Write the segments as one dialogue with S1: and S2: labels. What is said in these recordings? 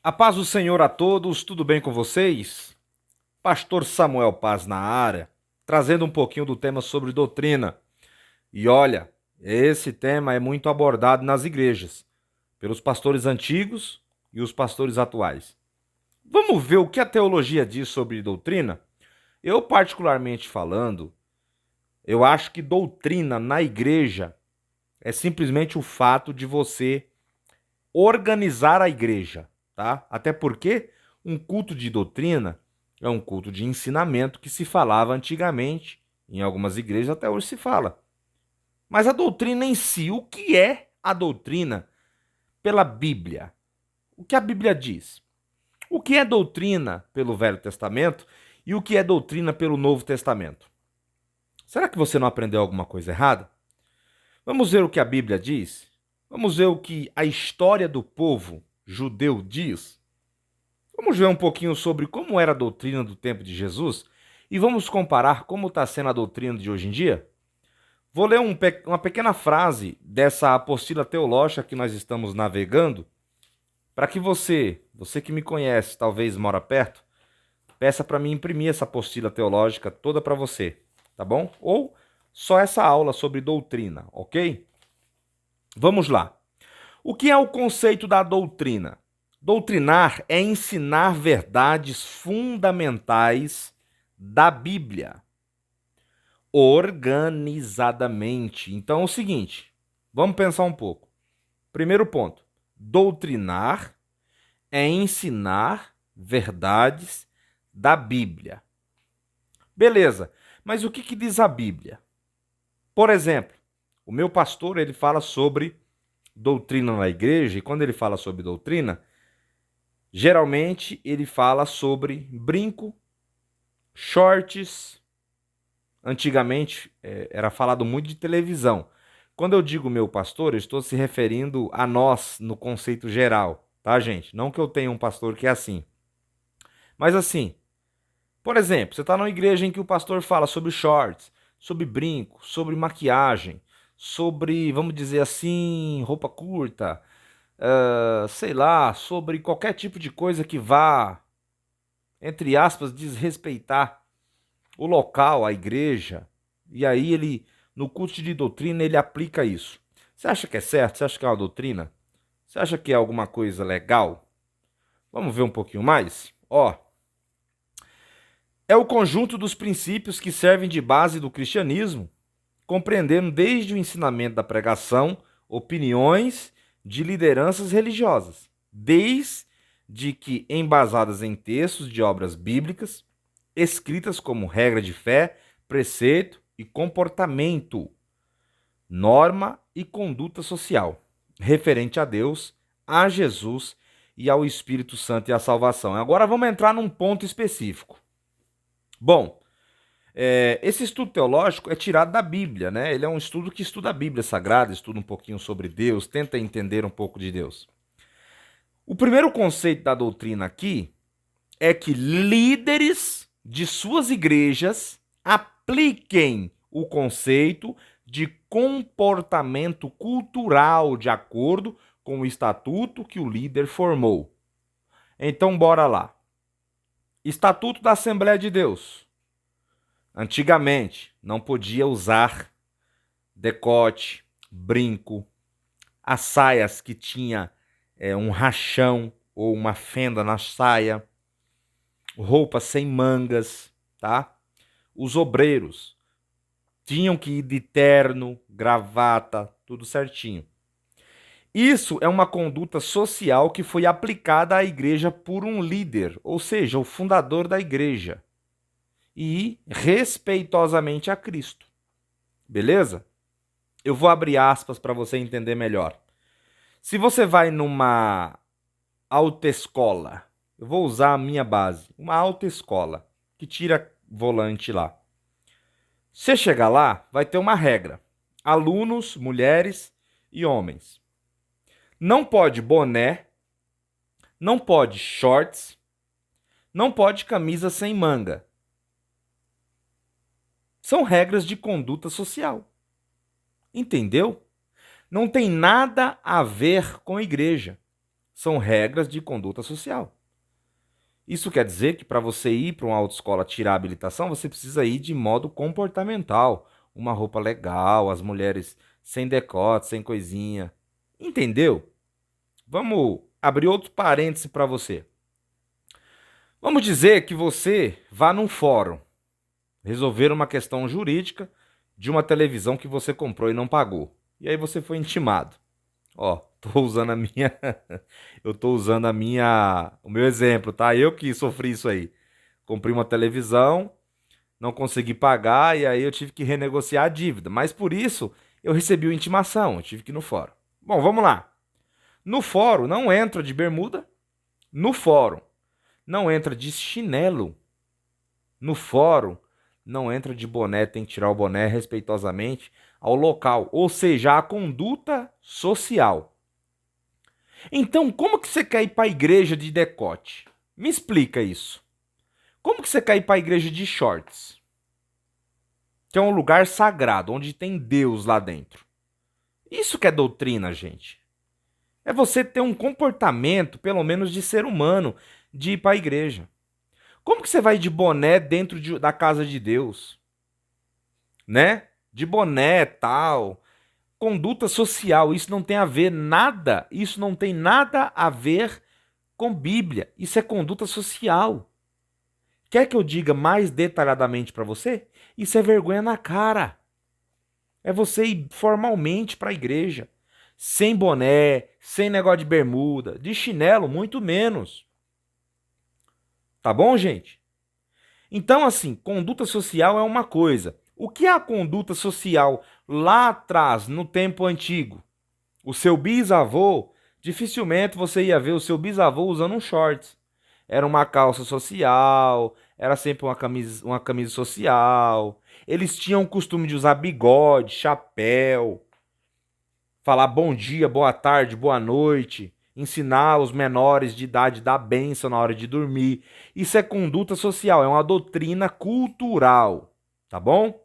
S1: A paz do Senhor a todos, tudo bem com vocês? Pastor Samuel Paz na área, trazendo um pouquinho do tema sobre doutrina. E olha, esse tema é muito abordado nas igrejas, pelos pastores antigos e os pastores atuais. Vamos ver o que a teologia diz sobre doutrina? Eu, particularmente falando, eu acho que doutrina na igreja é simplesmente o fato de você organizar a igreja, tá? Até porque um culto de doutrina é um culto de ensinamento que se falava antigamente, em algumas igrejas até hoje se fala. Mas a doutrina em si, o que é a doutrina pela Bíblia? O que a Bíblia diz? O que é doutrina pelo Velho Testamento e o que é doutrina pelo Novo Testamento? Será que você não aprendeu alguma coisa errada? Vamos ver o que a Bíblia diz? Vamos ver o que a história do povo judeu diz? Vamos ver um pouquinho sobre como era a doutrina do tempo de Jesus e vamos comparar como está sendo a doutrina de hoje em dia? Vou ler uma pequena frase dessa apostila teológica que nós estamos navegando, para que você que me conhece, talvez mora perto, peça para mim imprimir essa apostila teológica toda para você, tá bom? Ou só essa aula sobre doutrina, ok? Vamos lá. O que é o conceito da doutrina? Doutrinar é ensinar verdades fundamentais da Bíblia, organizadamente. Então é o seguinte, vamos pensar um pouco. Primeiro ponto, doutrinar é ensinar verdades da Bíblia. Beleza, mas o que diz a Bíblia? Por exemplo, o meu pastor ele fala sobre doutrina na igreja, e quando ele fala sobre doutrina, geralmente ele fala sobre brinco, shorts. Antigamente era falado muito de televisão. Quando eu digo meu pastor, eu estou se referindo a nós no conceito geral, tá, gente? Não que eu tenha um pastor que é assim. Mas assim, por exemplo, você está numa igreja em que o pastor fala sobre shorts, sobre brinco, sobre maquiagem, sobre, vamos dizer assim, roupa curta, sei lá, sobre qualquer tipo de coisa que vá, entre aspas, desrespeitar o local, a igreja. E aí ele, no curso de doutrina, ele aplica isso. Você acha que é certo? Você acha que é uma doutrina? Você acha que é alguma coisa legal? Vamos ver um pouquinho mais? Ó, é o conjunto dos princípios que servem de base do cristianismo, compreendendo desde o ensinamento da pregação, opiniões de lideranças religiosas, desde que embasadas em textos de obras bíblicas, escritas como regra de fé, preceito e comportamento, norma e conduta social, referente a Deus, a Jesus e ao Espírito Santo e à salvação. Agora vamos entrar num ponto específico. Bom, esse estudo teológico é tirado da Bíblia, né? Ele é um estudo que estuda a Bíblia Sagrada, estuda um pouquinho sobre Deus, tenta entender um pouco de Deus. O primeiro conceito da doutrina aqui é que líderes de suas igrejas apliquem o conceito de comportamento cultural de acordo com o estatuto que o líder formou. Então, bora lá. Estatuto da Assembleia de Deus. Antigamente, não podia usar decote, brinco, as saias que tinha um rachão ou uma fenda na saia, roupas sem mangas, tá? Os obreiros tinham que ir de terno, gravata, tudo certinho. Isso é uma conduta social que foi aplicada à igreja por um líder, ou seja, o fundador da igreja, e respeitosamente a Cristo. Beleza? Eu vou abrir aspas para você entender melhor. Se você vai numa autoescola, eu vou usar a minha base, uma autoescola, que tira volante lá. Você chegar lá, vai ter uma regra. Alunos, mulheres e homens. Não pode boné, não pode shorts, não pode camisa sem manga. São regras de conduta social. Entendeu? Não tem nada a ver com igreja. São regras de conduta social. Isso quer dizer que para você ir para uma autoescola tirar a habilitação, você precisa ir de modo comportamental. Uma roupa legal, as mulheres sem decote, sem coisinha. Entendeu? Vamos abrir outro parêntese para você. Vamos dizer que você vá num fórum resolver uma questão jurídica de uma televisão que você comprou e não pagou. E aí você foi intimado. Ó, tô usando a minha eu tô usando o meu exemplo, tá? Eu que sofri isso aí. Comprei uma televisão, não consegui pagar e aí eu tive que renegociar a dívida. Mas por isso eu recebi uma intimação, eu tive que ir no fórum. Bom, vamos lá. No fórum não entra de bermuda. No fórum não entra de chinelo. No fórum não entra de boné, tem que tirar o boné respeitosamente ao local, ou seja, a conduta social. Então, como que você quer ir para a igreja de decote? Me explica isso. Como que você quer ir para a igreja de shorts? Que é um lugar sagrado, onde tem Deus lá dentro. Isso que é doutrina, gente. É você ter um comportamento, pelo menos de ser humano, de ir para a igreja. Como que você vai de boné dentro da casa de Deus? Né? De boné, tal. Conduta social, isso não tem a ver nada, isso não tem nada a ver com Bíblia. Isso é conduta social. Quer que eu diga mais detalhadamente para você? Isso é vergonha na cara. É você ir formalmente para a igreja, sem boné, sem negócio de bermuda, de chinelo, muito menos. Tá bom, gente? Então, assim, conduta social é uma coisa. O que é a conduta social lá atrás, no tempo antigo? O seu bisavô, dificilmente você ia ver o seu bisavô usando um shorts. Era uma calça social, era sempre uma camisa social. Eles tinham o costume de usar bigode, chapéu, falar bom dia, boa tarde, boa noite, ensinar os menores de idade da bênção na hora de dormir. Isso é conduta social, é uma doutrina cultural, tá bom?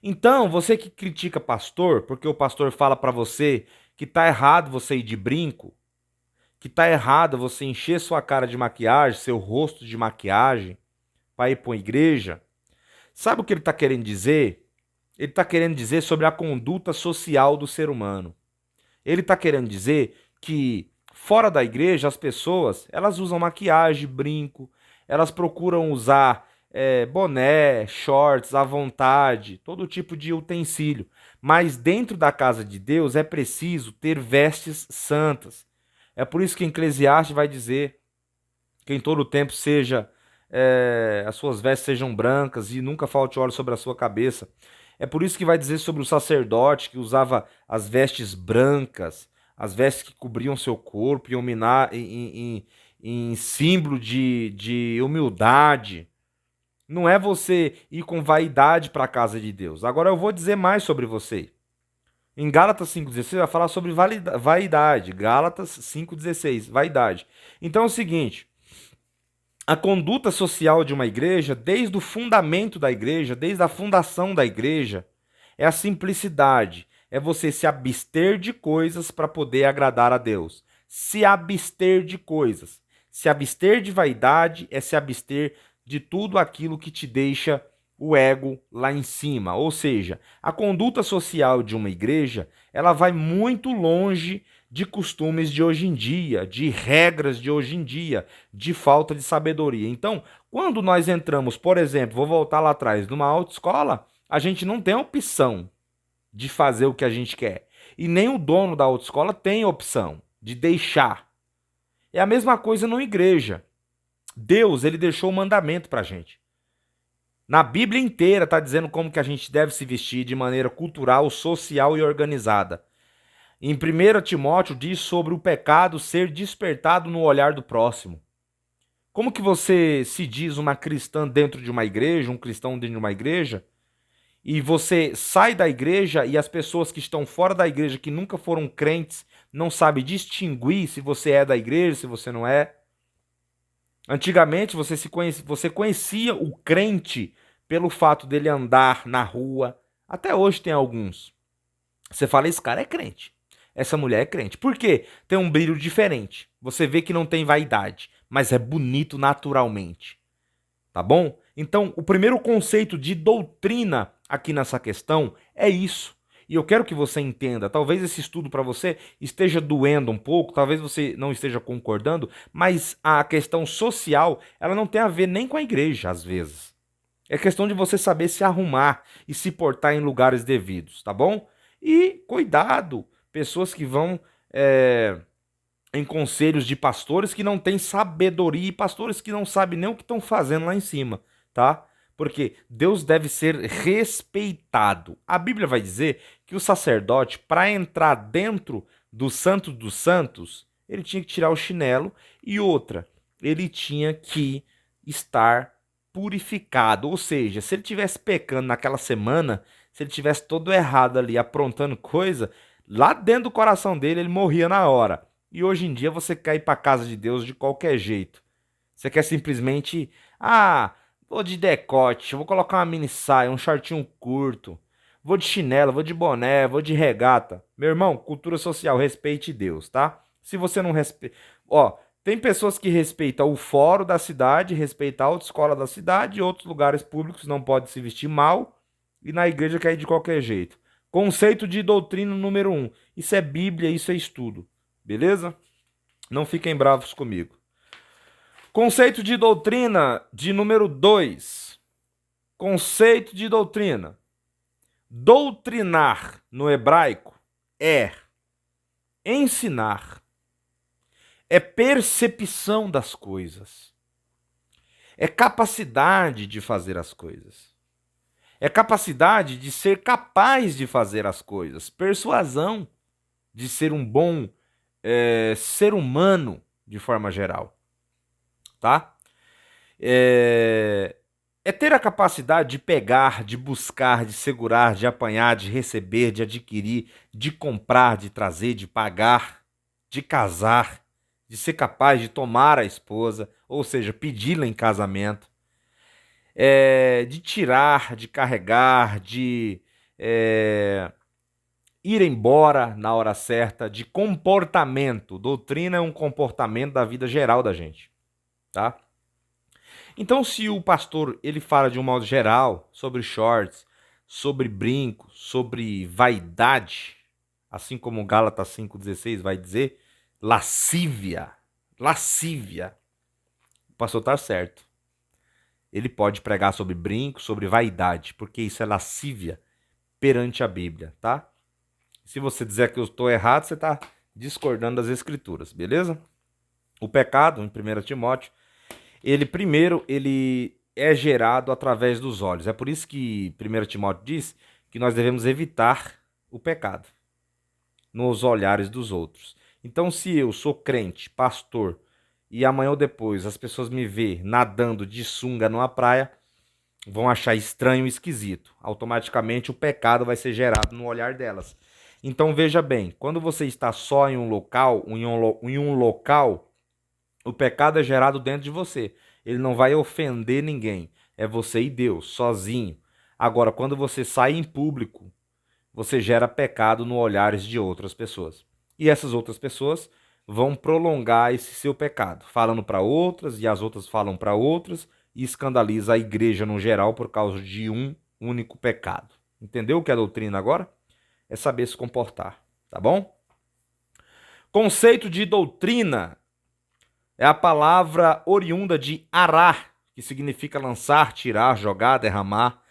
S1: Então, você que critica pastor, porque o pastor fala pra você que tá errado você ir de brinco, que tá errado você encher sua cara de maquiagem, seu rosto de maquiagem, para ir para uma igreja, sabe o que ele tá querendo dizer? Ele tá querendo dizer sobre a conduta social do ser humano. Ele tá querendo dizer que fora da igreja as pessoas, elas usam maquiagem, brinco, elas procuram usar boné, shorts à vontade, todo tipo de utensílio. Mas dentro da casa de Deus é preciso ter vestes santas. É por isso que Eclesiastes vai dizer que em todo tempo as suas vestes sejam brancas e nunca falte óleo sobre a sua cabeça. É por isso que vai dizer sobre o sacerdote que usava as vestes brancas, as vestes que cobriam seu corpo em símbolo de humildade. Não é você ir com vaidade para a casa de Deus. Agora eu vou dizer mais sobre você. Em Gálatas 5,16 vai falar sobre vaidade. Gálatas 5,16, vaidade. Então é o seguinte, a conduta social de uma igreja, desde o fundamento da igreja, desde a fundação da igreja, é a simplicidade. É você se abster de coisas para poder agradar a Deus. Se abster de coisas. Se abster de vaidade é se abster de tudo aquilo que te deixa o ego lá em cima. Ou seja, a conduta social de uma igreja, ela vai muito longe de costumes de hoje em dia, de regras de hoje em dia, de falta de sabedoria. Então, quando nós entramos, por exemplo, vou voltar lá atrás, numa autoescola, a gente não tem a opção de fazer o que a gente quer. E nem o dono da autoescola tem a opção de deixar. É a mesma coisa numa igreja. Deus, ele deixou o mandamento pra gente. Na Bíblia inteira está dizendo como que a gente deve se vestir de maneira cultural, social e organizada. Em 1 Timóteo diz sobre o pecado ser despertado no olhar do próximo. Como que você se diz uma cristã dentro de uma igreja, um cristão dentro de uma igreja, e você sai da igreja e as pessoas que estão fora da igreja, que nunca foram crentes, não sabem distinguir se você é da igreja, se você não é? Antigamente você conhecia o crente pelo fato dele andar na rua. Até hoje tem alguns. Você fala, esse cara é crente. essa mulher é crente. Por quê? Tem um brilho diferente. Você vê que não tem vaidade, mas é bonito naturalmente. Tá bom? Então, o primeiro conceito de doutrina aqui nessa questão é isso. E eu quero que você entenda, talvez esse estudo para você esteja doendo um pouco, talvez você não esteja concordando, mas a questão social, ela não tem a ver nem com a igreja, às vezes. É questão de você saber se arrumar e se portar em lugares devidos, tá bom? E cuidado, pessoas que vão em conselhos de pastores que não têm sabedoria e pastores que não sabem nem o que estão fazendo lá em cima, tá? Porque Deus deve ser respeitado. A Bíblia vai dizer que o sacerdote, para entrar dentro do Santo dos Santos, ele tinha que tirar o chinelo e outra, ele tinha que estar purificado. Ou seja, se ele tivesse pecando naquela semana, se ele tivesse todo errado ali, aprontando coisa, lá dentro do coração dele, ele morria na hora. E hoje em dia você quer ir para a casa de Deus de qualquer jeito. Você quer simplesmente, vou de decote, vou colocar uma mini saia, um shortinho curto, vou de chinelo, vou de boné, vou de regata. Meu irmão, cultura social, respeite Deus, tá? Se você não respeita, tem pessoas que respeitam o fórum da cidade, respeitam a autoescola da cidade, e outros lugares públicos não podem se vestir mal, e na igreja quer ir de qualquer jeito. Conceito de doutrina número 1. Isso é Bíblia, isso é estudo. Beleza? Não fiquem bravos comigo. Conceito de doutrina de número 2. Conceito de doutrina. Doutrinar no hebraico é ensinar, é percepção das coisas, é capacidade de fazer as coisas, é capacidade de ser capaz de fazer as coisas, persuasão de ser um bom ser humano de forma geral, tá? É ter a capacidade de pegar, de buscar, de segurar, de apanhar, de receber, de adquirir, de comprar, de trazer, de pagar, de casar, de ser capaz de tomar a esposa, ou seja, pedi-la em casamento, de tirar, de carregar, de ir embora na hora certa, de comportamento. Doutrina é um comportamento da vida geral da gente, tá? Então, se o pastor ele fala de um modo geral sobre shorts, sobre brinco, sobre vaidade, assim como Gálatas 5,16 vai dizer, lascívia, o pastor está certo. Ele pode pregar sobre brinco, sobre vaidade, porque isso é lascívia perante a Bíblia, tá? Se você dizer que eu estou errado, você está discordando das Escrituras, beleza? O pecado, em 1 Timóteo, ele é gerado através dos olhos. É por isso que 1 Timóteo diz que nós devemos evitar o pecado nos olhares dos outros. Então, se eu sou crente, pastor, e amanhã ou depois as pessoas me verem nadando de sunga numa praia, vão achar estranho e esquisito. Automaticamente o pecado vai ser gerado no olhar delas. Então veja bem, quando você está só em um local, o pecado é gerado dentro de você. Ele não vai ofender ninguém. É você e Deus, sozinho. Agora, quando você sai em público, você gera pecado no olhares de outras pessoas. E essas outras pessoas vão prolongar esse seu pecado, falando para outras, e as outras falam para outras, e escandaliza a igreja no geral por causa de um único pecado. Entendeu o que é doutrina agora? É saber se comportar, tá bom? Conceito de doutrina é a palavra oriunda de arar, que significa lançar, tirar, jogar, derramar,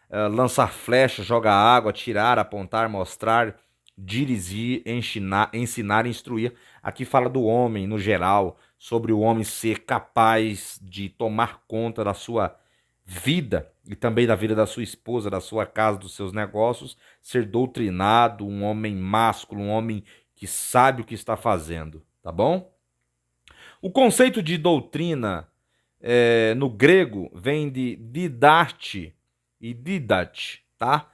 S1: lançar flecha, jogar água, tirar, apontar, mostrar, dirigir, ensinar, instruir. Aqui fala do homem no geral, sobre o homem ser capaz de tomar conta da sua vida e também da vida da sua esposa, da sua casa, dos seus negócios, ser doutrinado, um homem másculo, um homem que sabe o que está fazendo, tá bom? O conceito de doutrina no grego vem de didarte e didat, tá?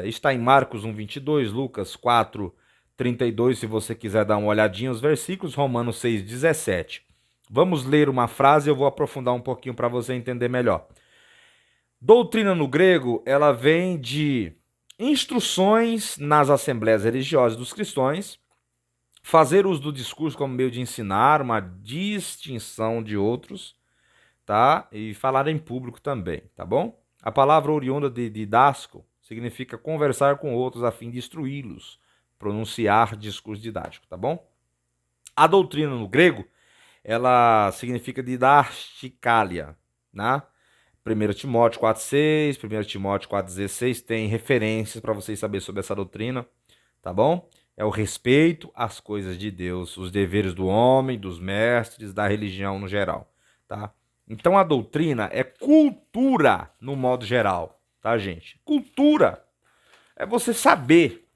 S1: Está em Marcos 1,22, Lucas 4,32, se você quiser dar uma olhadinha, os versículos, Romanos 6,17. Vamos ler uma frase, eu vou aprofundar um pouquinho para você entender melhor. Doutrina no grego, ela vem de Instruções nas assembleias religiosas dos cristãos, fazer uso do discurso como meio de ensinar, uma distinção de outros, tá? E falar em público também, tá bom? A palavra oriunda de didasco significa conversar com outros a fim de instruí-los, pronunciar discurso didático, tá bom? A doutrina no grego, ela significa didasticalia, né? 1 Timóteo 4,6, 1 Timóteo 4,16 tem referências para vocês saberem sobre essa doutrina, tá bom? É o respeito às coisas de Deus, os deveres do homem, dos mestres, da religião no geral, tá? Então a doutrina é cultura no modo geral, tá, gente? Cultura é você saber.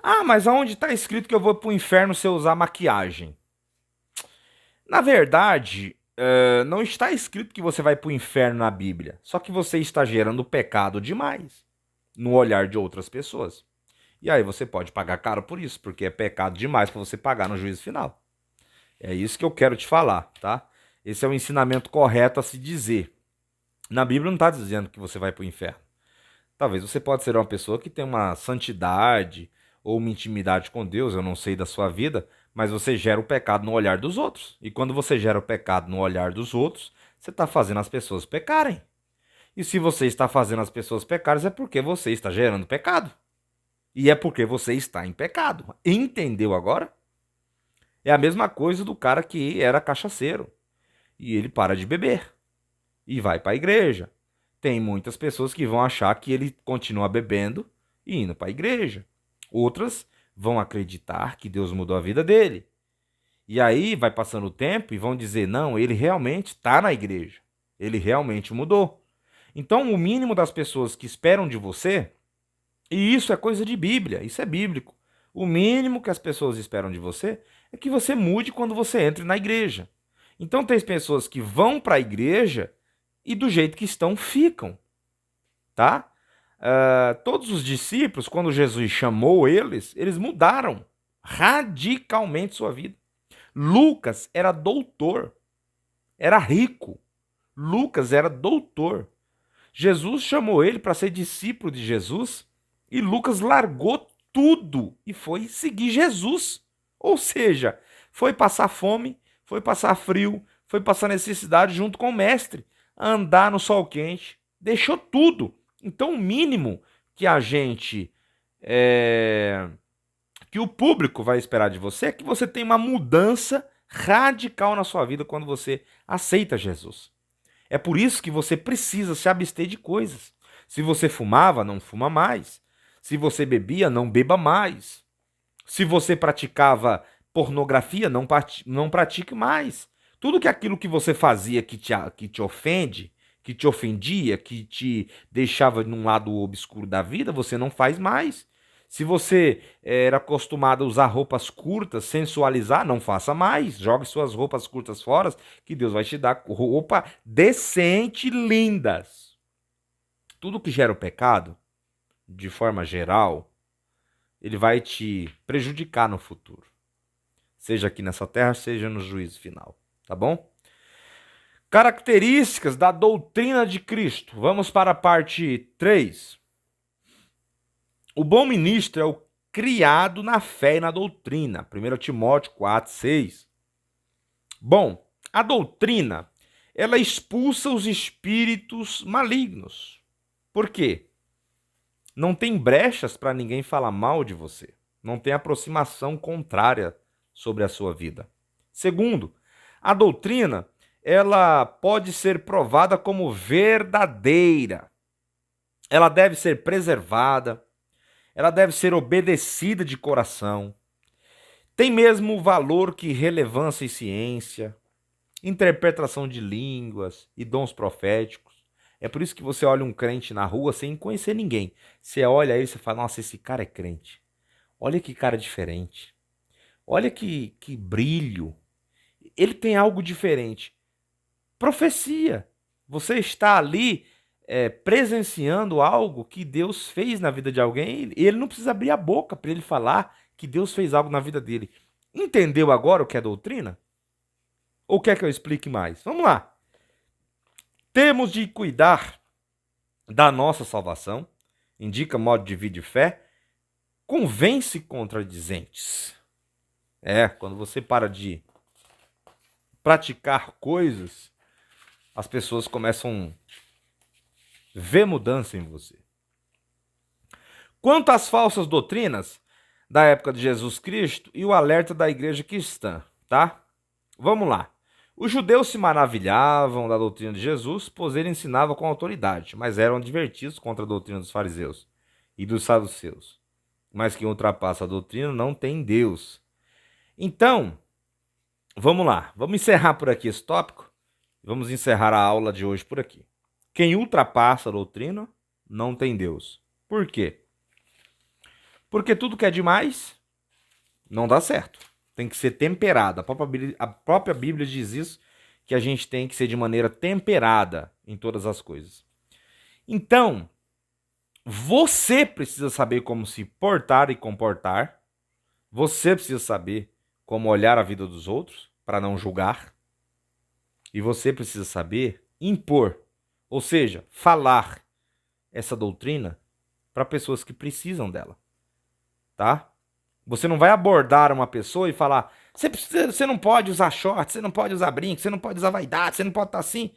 S1: Ah, mas aonde está escrito que eu vou para o inferno se eu usar maquiagem? Na verdade, não está escrito que você vai para o inferno na Bíblia. Só que você está gerando pecado demais no olhar de outras pessoas. E aí você pode pagar caro por isso, porque é pecado demais para você pagar no juízo final. É isso que eu quero te falar, tá? Esse é o ensinamento correto a se dizer. Na Bíblia não está dizendo que você vai para o inferno. Talvez você pode ser uma pessoa que tem uma santidade ou uma intimidade com Deus, eu não sei da sua vida, mas você gera o pecado no olhar dos outros. E quando você gera o pecado no olhar dos outros, você está fazendo as pessoas pecarem. E se você está fazendo as pessoas pecarem, é porque você está gerando pecado. E é porque você está em pecado. Entendeu agora? É a mesma coisa do cara que era cachaceiro. E ele para de beber. E vai para a igreja. Tem muitas pessoas que vão achar que ele continua bebendo e indo para a igreja. Outras vão acreditar que Deus mudou a vida dele. E aí vai passando o tempo e vão dizer, não, ele realmente está na igreja. Ele realmente mudou. Então o mínimo das pessoas que esperam de você, e isso é coisa de Bíblia, isso é bíblico. O mínimo que as pessoas esperam de você é que você mude quando você entre na igreja. Então tem pessoas que vão para a igreja e do jeito que estão ficam, tá? Todos os discípulos, quando Jesus chamou eles, eles mudaram radicalmente sua vida. Lucas era doutor, era rico. Lucas era doutor. Jesus chamou ele para ser discípulo de Jesus e Lucas largou tudo e foi seguir Jesus. Ou seja, foi passar fome, foi passar frio, foi passar necessidade junto com o mestre, andar no sol quente, deixou tudo. Então o mínimo que a gente, que o público vai esperar de você é que você tenha uma mudança radical na sua vida quando você aceita Jesus. É por isso que você precisa se abster de coisas. Se você fumava, não fuma mais. Se você bebia, não beba mais. Se você praticava pornografia, não pratique mais. Tudo que aquilo que você fazia que te ofende, que te ofendia, que te deixava num lado obscuro da vida, você não faz mais. Se você era acostumado a usar roupas curtas, sensualizar, não faça mais. Jogue suas roupas curtas fora, que Deus vai te dar roupa decente, lindas. Tudo que gera o pecado, de forma geral, ele vai te prejudicar no futuro. Seja aqui nessa terra, seja no juízo final. Tá bom? Características da doutrina de Cristo. Vamos para a parte 3. O bom ministro é o criado na fé e na doutrina. 1 Timóteo 4,6. Bom, a doutrina, ela expulsa os espíritos malignos. Por quê? Não tem brechas para ninguém falar mal de você. Não tem aproximação contrária sobre a sua vida. Segundo, a doutrina, ela pode ser provada como verdadeira. Ela deve ser preservada. Ela deve ser obedecida de coração. Tem mesmo valor que relevância e ciência, interpretação de línguas e dons proféticos. É por isso que você olha um crente na rua sem conhecer ninguém. Você olha ele e você fala, nossa, esse cara é crente. Olha que cara diferente. Olha que brilho. Ele tem algo diferente. Profecia. Você está ali presenciando algo que Deus fez na vida de alguém, e ele não precisa abrir a boca para ele falar que Deus fez algo na vida dele. Entendeu agora o que é doutrina? Ou quer que eu explique mais? Vamos lá. Temos de cuidar da nossa salvação indica modo de vida e fé, convence contradizentes. Quando você para de praticar coisas, as pessoas começam a ver mudança em você. Quanto às falsas doutrinas da época de Jesus Cristo e o alerta da igreja cristã, tá? Vamos lá. Os judeus se maravilhavam da doutrina de Jesus, pois ele ensinava com autoridade, mas eram advertidos contra a doutrina dos fariseus e dos saduceus. Mas quem ultrapassa a doutrina não tem Deus. Então, vamos lá. Vamos encerrar por aqui esse tópico. Vamos encerrar a aula de hoje por aqui. Quem ultrapassa a doutrina não tem Deus. Por quê? Porque tudo que é demais não dá certo. Tem que ser temperado. A própria Bíblia diz isso, que a gente tem que ser de maneira temperada em todas as coisas. Então, você precisa saber como se portar e comportar. Você precisa saber como olhar a vida dos outros para não julgar. E você precisa saber impor, ou seja, falar essa doutrina para pessoas que precisam dela. Tá? Você não vai abordar uma pessoa e falar: você não pode usar shorts, você não pode usar brinco, você não pode usar vaidade, você não pode estar assim.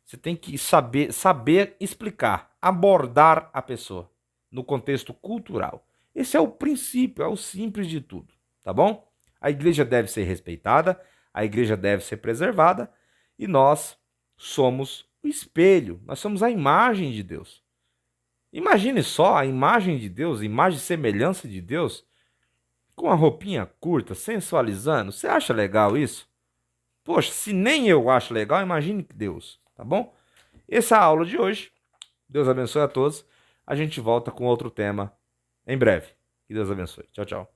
S1: Você tem que saber explicar, abordar a pessoa no contexto cultural. Esse é o princípio, é o simples de tudo, tá bom? A igreja deve ser respeitada, a igreja deve ser preservada e nós somos o espelho, nós somos a imagem de Deus. Imagine só a imagem de Deus, a imagem e semelhança de Deus, com a roupinha curta, sensualizando. Você acha legal isso? Poxa, se nem eu acho legal, imagine Deus, tá bom? Essa é a aula de hoje. Deus abençoe a todos. A gente volta com outro tema em breve. Que Deus abençoe. Tchau, tchau.